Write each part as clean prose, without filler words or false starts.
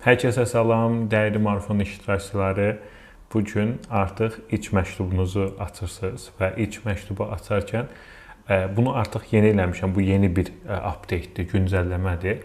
Hər kəsə salam, dəyərli marafon iştirakçıları. Bu gün artıq ilk məktubunuzu açırsınız və ilk məktubu açarkən bunu artıq yeni eləmişəm. Bu yeni bir update-dir, güncəlləmədir.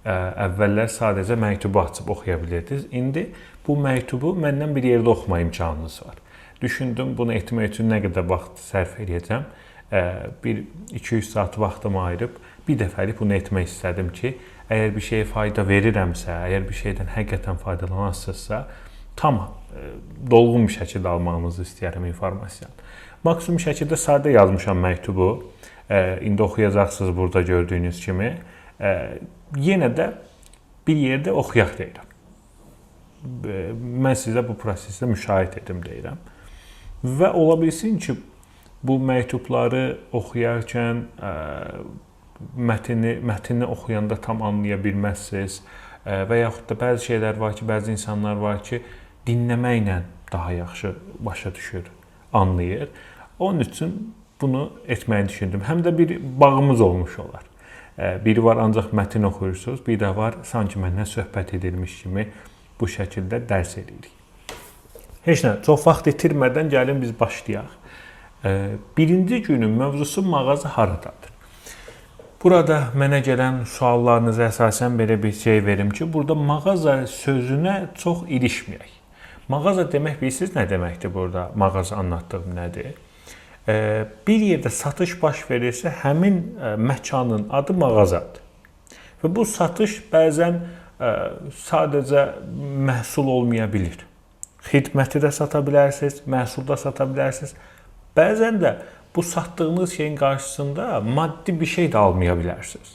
Əvvəllər sadəcə məktubu açıb oxuya bilirdiniz. İndi bu məktubu məndən bir yerdə oxuma imkanınız var. Düşündüm, bunu etmək üçün nə qədər vaxt sərf edəcəm. Bir 200 saat vaxtımı ayırıb bir dəfəlik bunu etmək istədim ki, əgər bir şeyə fayda verirəmsə, əgər bir şeydən həqiqətən faydalanasınızsa, tam dolğun bir şəkildə almağınızı istəyirəm informasiyanı. Maksimum şəkildə sadə yazmışam məktubu. İndi oxuyacaqsınız burada gördüyünüz kimi. Yenə də bir yerdə oxuyaq deyirəm. Mən sizə bu prosesdə müşahidə edim deyirəm. Və ola bilsin ki, bu məktubları oxuyarkən mətni oxuyanda tam anlaya bilməzsiniz və yaxud da bəzi şeylər var ki, bəzi insanlar var ki, dinləməklə daha yaxşı başa düşür, anlayır. Onun üçün bunu etməyi düşündüm. Həm də bir bağımız olmuş olar. Biri var ancaq mətn oxuyursunuz, bir də var sanki məndən söhbət edilmiş kimi bu şəkildə dərs edirik. Heç nə, çox vaxt itirmədən gəlin biz başlayaq. Birinci günün mövzusu mağaza haradadır? Burada mənə gələn suallarınıza əsasən belə bir şey verim ki, burada mağaza sözünə çox ilişməyək. Mağaza demək bilirsiniz nə deməkdir burada? Mağaza anlattığım nədir? Bir yerdə satış baş verirsə, həmin məkanın adı mağazadır. Və bu satış bəzən sadəcə məhsul olmaya bilir. Xidməti də sata bilərsiniz, məhsul da sata bilərsiniz. Bəzən də bu satdığınız şeyin qarşısında maddi bir şey də almaya bilərsiniz.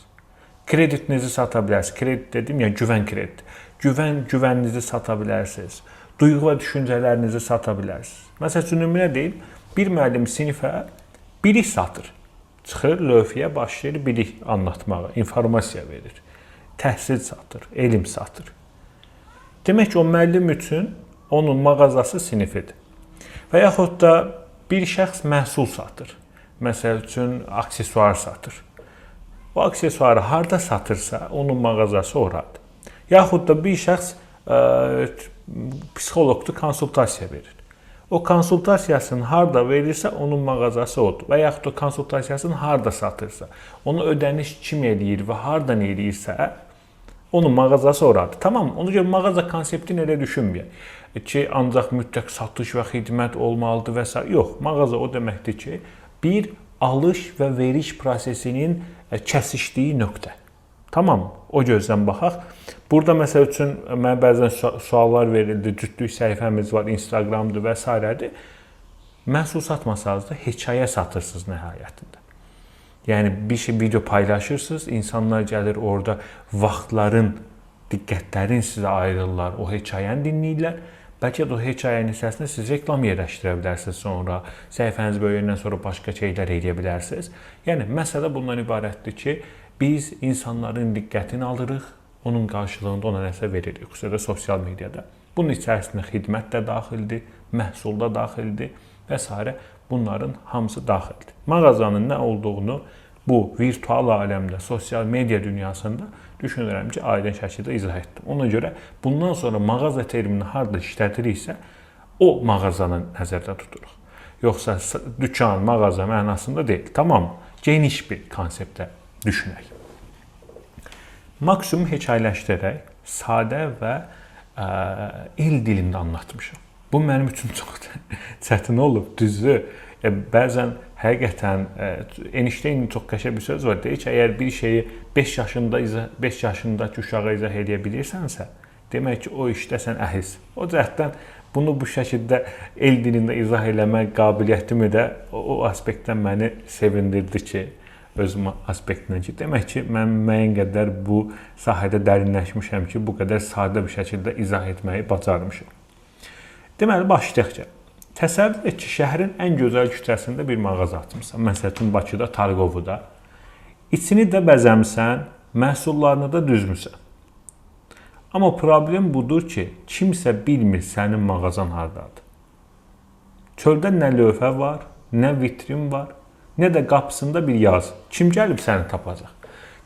Kreditinizi sata bilərsiniz. Kredit dedim ya, güvən kredit. Güvəninizi sata bilərsiniz. Duyğu və düşüncələrinizi sata bilərsiniz. Məsəl üçün, nümunə deyim, bir müəllim sinifə bilik satır. Çıxır, lövhəyə başlayır bilik anlatmağa, informasiya verir. Təhsil satır, elm satır. Demək ki, o müəllim üçün onun mağazası sinifidir. Və yaxud da bir şəxs məhsul satır. Məsəl üçün, aksesuar satır. O aksesuarı harda satırsa, onun mağazası oradır. Yaxud da bir şəxs psixoloqdur, konsultasiya verir. O konsultasiyasını harda verirsə, onun mağazası odur. Və yaxud da konsultasiyasını harda satırsa, onu ödəniş kim eləyir və hardan eləyirsə, onun mağazası oradır. Tamam, ona görə mağaza konseptini elə düşünməyək ki, ancaq mütləq satış və xidmət olmalıdır və s. Yox, mağaza o deməkdir ki, bir alış və veriş prosesinin kəsişdiyi nöqtə. Tamam, o gözdən baxaq. Burada məsəl üçün mənə bəzən suallar verildi, cütlük səhifəmiz var, Instagramdır və s. Məhsul satmasanız da hekayə satırsınız nəhayətində. Yəni bir şey video paylaşırsınız, insanlar gəlir orada vaxtların, diqqətlərin sizə ayrılırlar, o hekayəni dinləyirlər. Bəlkə də o hekayənin hissəsində siz reklam yerləşdirə bilərsiniz sonra, səhifəniz böyüyəndən sonra başqa şeylər eləyə bilərsiniz. Yəni məsələ bundan ibarətdir ki, biz insanların diqqətini alırıq, onun qarşılığında ona nəsə veririk, xüsusilə sosial mediada. Bunun içərisində xidmət də daxildir, məhsul da daxildir və s. Bunların hamısı daxildir. Mağazanın nə olduğunu bu virtual aləmdə, sosial media dünyasında düşünürəm ki, aydın şəkildə izah etdim. Ona görə bundan sonra mağaza termini harda işlədiriksə, o mağazanı nəzərdə tuturuq. Yoxsa dükan, mağaza mənasında deyil. Tamam, geniş bir konseptdə düşünək. Maksimum hekayələşdirərək, sadə və el dilində anlatmışam. Bu mənim üçün çox çətin olub, düzdür. Bəzən həqiqətən Einsteinin çox qəşəng bir söz var. Deyir ki, əgər bir şeyi 5 yaşındakı uşağa izah edə bilirsənsə, demək ki, o işdə sən əhilsən. O cəhətdən bunu bu şəkildə el dilində izah eləmək qabiliyyətimi də o aspektdən məni sevindirdi ki, özüm aspektindən ki, demək ki, mən müəyyən qədər bu sahədə dərinləşmişəm ki, bu qədər sadə bir şəkildə izah etməyi bacarmışam. Deməli, başlayaq ki, təsəvvür et ki, şəhərin ən gözəl küçəsində bir mağaza açmısan. Məsələn, Bakıda, Targovuda. İçini də bəzəmsən, məhsullarını da düzmüsən. Amma problem budur ki, kimsə bilmir sənin mağazan hardadır. Çöldə nə lövhə var, nə vitrin var, nə də qapısında bir yazı. Kim gəlib səni tapacaq?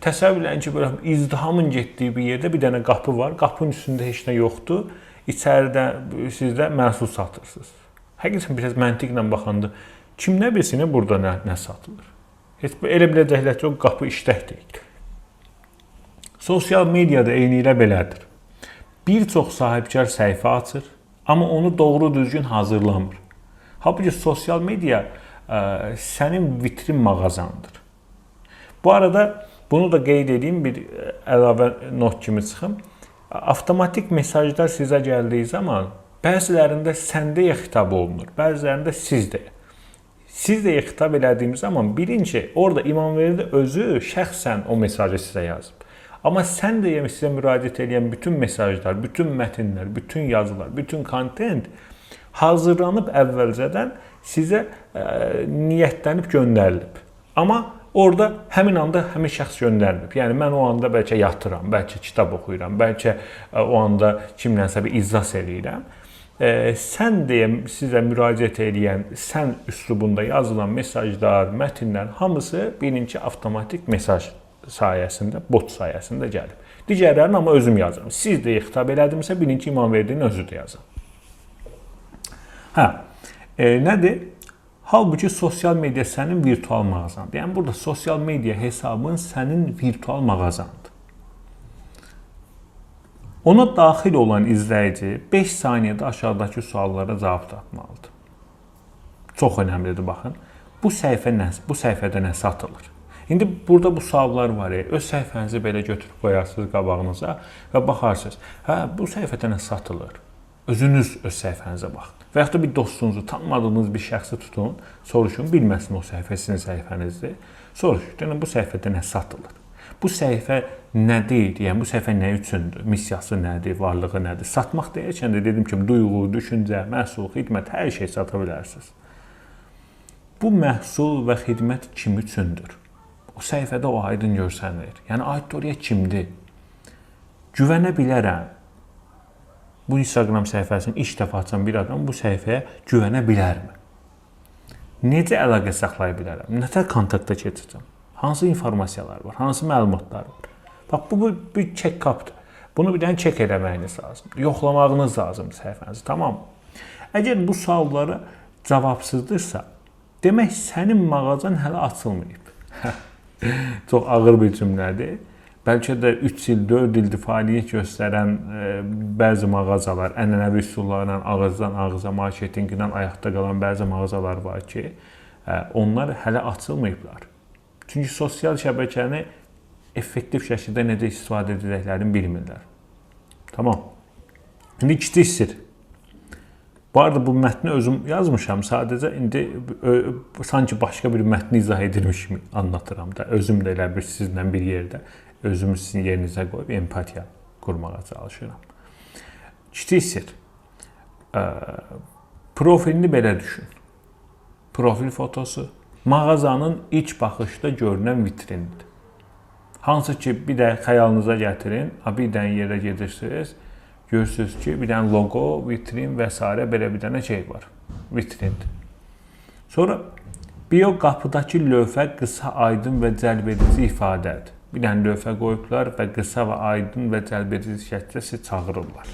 Təsəvvür edin ki, belə izdihamın getdiyi bir yerdə bir dənə qapı var. Qapının üstündə heç nə yoxdur. İçəridə siz də məhsul satırsınız. Həqiqətən biraz məntiqlə baxanda kim nə bilsin burada nə satılır? Heç elə biləcəklər ki, o qapı işlək deyil. Sosial mediada eyni ilə belədir. Bir çox sahibkar səhifə açır, amma onu doğru düzgün hazırlamır. Halbuki sosial media sənin vitrin mağazandır. Bu arada bunu da qeyd edeyim, bir əlavə not kimi çıxım. Avtomatik mesajlar sizə gəldiyi zaman bəzilərində sən deyə xitab olunur, bəzilərində siz deyə. Siz deyə xitab elədiyimiz zaman birinci, orada İmamverdi özü şəxsən o mesajı sizə yazıb. Amma sən deyə sizə müraciət edən bütün mesajlar, bütün mətnlər, bütün yazılar, bütün kontent hazırlanıb əvvəlcədən sizə niyyətlənib göndərilib. Amma orada həmin anda həmin şəxs göndərməyib. Yəni mən o anda bəlkə yatıram, bəlkə kitab oxuyuram, bəlkə o anda kimlənsə bir iclas eləyirəm. Sən deyə sizə müraciət edən, sən üslubunda yazılan mesajlar, mətnlər hamısı birinci avtomatik mesaj sayəsində, bot sayəsində gəlib. Digərlərini amma özüm yazıram. Siz deyə xitab elədimsə birinci İmamverdinin özü də yazın. Nədir? Halbuki sosial media sənin virtual mağazandır. Yəni burada sosial media hesabın sənin virtual mağazandır. Ona daxil olan izləyici 5 saniyədə aşağıdakı suallara cavab tapmalıdır. Çox önəmlidir, baxın. Bu səhifədə nə satılır? İndi burada bu suallar var. Öz səhifənizi belə götürüb qoyarsınız qabağınıza və baxarsınız. Bu səhifədə nə satılır? Özünüz öz səhifənizə baxın. Və yaxud da bir dostunuzu, tanımadığınız bir şəxsi tutun, soruşun, bilməsin o səhifə sizin səhifənizdir. Soruşun, bu səhifədə nə satılır? Bu səhifə nədir? Yəni, bu səhifə nə üçündür? Misyası nədir? Varlığı nədir? Satmaq deyərkən də dedim ki, duyğu, düşüncə, məhsul, xidmət, hər şey sata bilərsiniz. Bu məhsul və xidmət kim üçündür? O səhifədə o aydın görsənir. Yəni, auditoriya kimdir? Güvənə bilərəm. Bu Instagram səhifəsini ilk dəfə açan bir adam bu səhifəyə güvənə bilərmi? Necə əlaqə saxlaya bilərəm? Nətər kontaktda keçəcəm? Hansı informasiyalar var? Hansı məlumatlar var? Bax, bu bir check-updır. Bunu bir dənə check eləməyiniz lazım. Yoxlamağınız lazımdır səhifənizi, tamam mı? Əgər bu suallara cavabsızdırsa, demək sənin mağazan hələ açılmayıb. Çox ağır bir cümlədir. Bəlkə də 3 il, 4 ildir fəaliyyət göstərən bəzi mağazalar, ənənəvi üsullarla ağızdan ağıza marketinqdən ayaqda qalan bəzi mağazalar var ki, onlar hələ açılmayıblar. Çünki sosial şəbəkəni effektiv şəkildə necə istifadə edəcəklərini bilmirlər. Tamam. İndi kiçik sir. Bu arada bu mətni özüm yazmışam. Sadəcə indi sanki başqa bir mətni izah edirmiş kimi anlatıram da. Özüm də elə bir sizlə bir yerdə özümü sizin yerinizə qoyub empatiya qurmağa çalışıram. Kiçik sir. Profilini belə düşün. Profil fotosu mağazanın ilk baxışda görünən vitrindir. Hansı ki, bir də xəyalınıza gətirin, bir dənə yerə gedirsiniz, görürsünüz ki, bir dənə logo, vitrin və s. belə bir dənə şey var. Vitrindir. Sonra bio qapıdakı lövhə qısa, aydın və cəlbedici ifadədir. Bir dənə lövhə qoyublar və qısa və aydın və cəlbedici şəkildə sizi çağırırlar.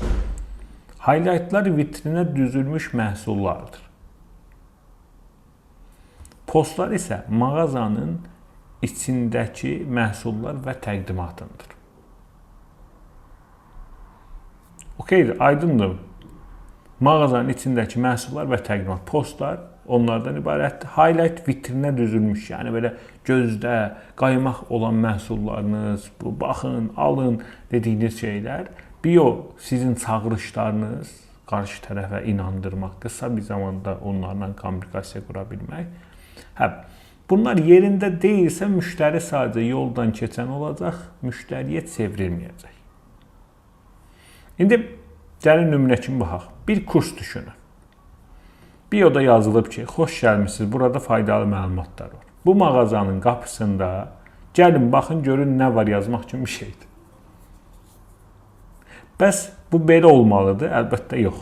Highlightlar vitrinə düzülmüş məhsullardır. Postlar isə mağazanın içindəki məhsullar və təqdimatındır. Okeydir, aydındır. Mağazanın içindəki məhsullar və təqdimat, postlar onlardan ibarətdir. Highlight vitrinə düzülmüş, yəni belə gözdə qaymaq olan məhsullarınız, bu baxın, alın dediyiniz şeylər. Bio sizin çağırışlarınız, qarşı tərəfə inandırmaq, qısa bir zamanda onlarla kommunikasiya qura bilmək. Bunlar yerində deyilsə, müştəri sadəcə yoldan keçən olacaq, müştəriyə çevrilməyəcək. İndi gəlin nümunə kimi baxaq. Bir kurs düşünün. Bioda yazılıb ki, xoş gəlmişsiniz, burada faydalı məlumatlar var. Bu mağazanın qapısında gəlin, baxın, görün nə var yazmaq kimi bir şeydir. Bəs bu belə olmalıdır? Əlbəttə yox.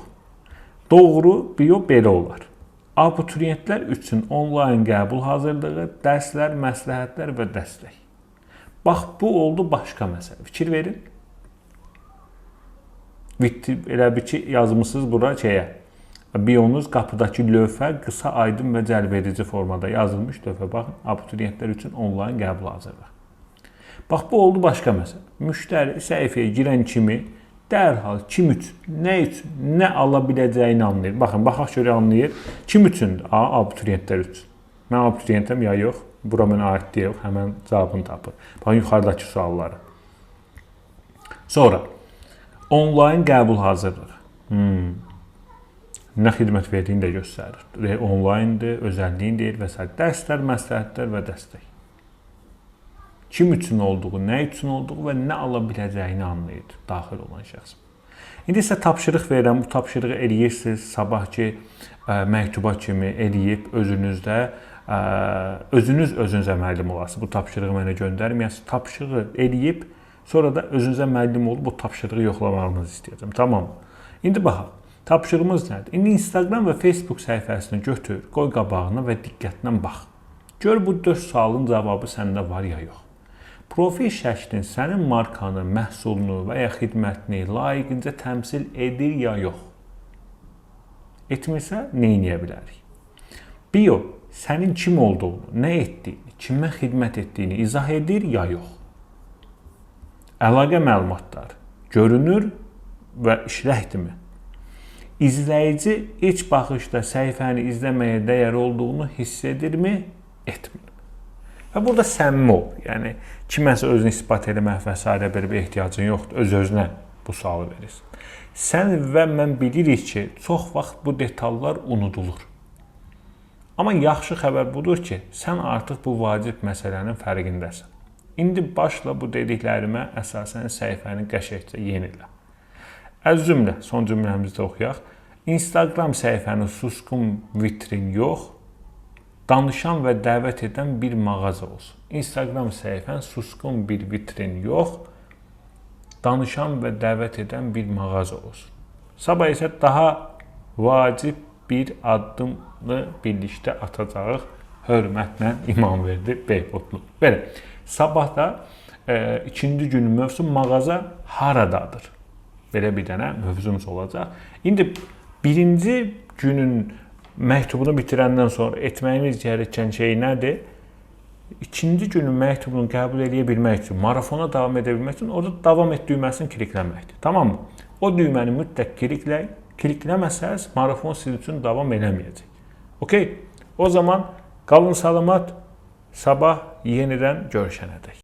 Doğru, bio belə olar. Abituriyentlər üçün onlayn qəbul hazırlığı, dərslər, məsləhətlər və dəstək. Bax, bu oldu başqa məsələ. Fikir verin. Elə bir ki, yazmışsınız bura şeyə. Biyonuz qapıdakı lövhə qısa, aydın və cəlbedici formada yazılmış lövhə. Baxın, abituriyentlər üçün onlayn qəbul hazırlıq. Bax, bu oldu başqa məsələ. Müştəri səhifəyə girən kimi dərhal kim üçün, nə üçün, nə ala biləcəyini anlayır. Baxın, baxaq görə anlayır. Kim üçündür? Abituriyentlər üçün. Mən abituriyentəm ya yox? Bura mənə aid deyil, həmən cavabını tapır. Baxın, yuxarıdakı sualları. Sonra, onlayn qəbul hazırlıq. Nə xidmət verdiyini də göstərir. Onlayndır, özəlliyini deyir və s. Dərslər, məsləhətlər və dəstək. Kim üçün olduğu, nə üçün olduğu və nə ala biləcəyini anlayır daxil olan şəxs. İndi isə tapşırıq verirəm. Bu tapşırığı eləyirsiniz. Sabahki məktuba kimi eləyib özünüzdə, özünüz özünüzə müəllim olasınız. Bu tapşırığı mənə göndərməyəsiniz. Tapşırığı eləyib, sonra da özünüzə müəllim olub bu tapşırığı yoxlamağınızı istəyəcəm. Tamam mı? İndi baxaq. Tapşırığımız nədir? İndi Instagram və Facebook səhifəsini götür, qoy qabağına və diqqətlə bax. Gör bu 4 sualın cavabı səndə var ya yox. Profil şəklin sənin markanı, məhsulunu və ya xidmətini layiqincə təmsil edir ya yox? Etmirsə, nə edə bilərik? Bio, sənin kim olduğunu, nə etdiyini, kimə xidmət etdiyini izah edir ya yox? Əlaqə məlumatları görünür və işləkdirmi? İzləyici ilk baxışda səhifəni izləməyə dəyər olduğunu hiss edirmi? Etmir. Və burada səmimi ol. Yəni, kiməsə özünü ispat eləmək və s. belə bir ehtiyacın yoxdur. Öz-özünə bu sualı verirsən. Sən və mən bilirik ki, çox vaxt bu detallar unudulur. Amma yaxşı xəbər budur ki, sən artıq bu vacib məsələnin fərqindəsən. İndi başla bu dediklərimə əsasən səhifəni qəşəngcə yenilə. Əziz cümlə, son cümləmizi də oxuyaq. Instagram səhifəni susqun vitrin yox, danışan və dəvət edən bir mağaza olsun. Instagram səhifən susqun bir vitrin yox, danışan və dəvət edən bir mağaza olsun. Sabah isə daha vacib bir addımlı birlikdə atacağıq. Hörmətlə İmamverdi Beypodlu. Belə, sabah da ikinci günün mövzusu mağaza haradadır. Belə bir dənə mövzumuz olacaq. İndi birinci günün məktubunu bitirəndən sonra etməyimiz gerəkən şey nədir? İkinci günün məktubunu qəbul edə bilmək üçün, marafona davam edə bilmək üçün orada davam et düyməsini klikləməkdir. Tamam mı? O düyməni mütləq klikləyin. Klikləməsəz, marafon sizin üçün davam eləməyəcək. Okay? O zaman qalın salamat, sabah yenidən görüşənədək.